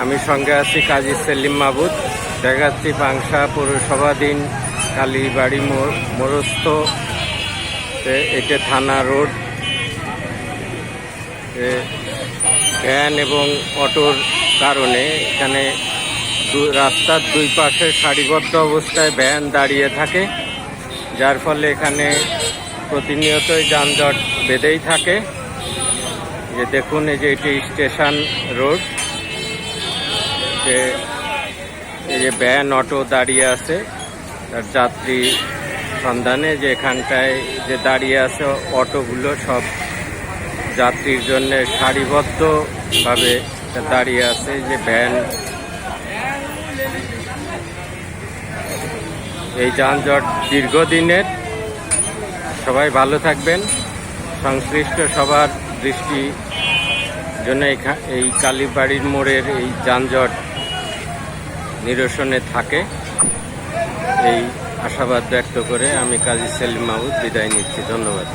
আমি সঙ্গে আছি কাজী সেলিম মাহবুব। দেখাচ্ছি পাংশা পৌরসভাধীন কালীবাড়ি মোরস্থ, এটা থানা রোড। ভ্যান এবং অটোর কারণে এখানে রাস্তার দুই পাশে সারিবদ্ধ অবস্থায় ভ্যান দাঁড়িয়ে থাকে, যার ফলে এখানে প্রতিনিয়তই যানজট বেঁধেই থাকে। যে দেখুন, এই যে এটি স্টেশন রোড, এই যে ভ্যান অটো দাঁড়িয়ে আছে তার যাত্রী সন্ধানে। যে এখানটায় যে দাঁড়িয়ে আছে অটোগুলো সব যাত্রীর জন্য সারিবদ্ধভাবে দাঁড়িয়ে আছে। যে ভ্যান, এই যানজট দীর্ঘদিনের। সবাই ভালো থাকবেন। সংশ্লিষ্ট সবার দৃষ্টি জন্য এই কালীবাড়ির মোড়ের এই যানজট নিরসনে থাকে, এই আশাবাদ ব্যক্ত করে আমি কাজী সেলিম মাহবুব বিদায় নিচ্ছি। ধন্যবাদ।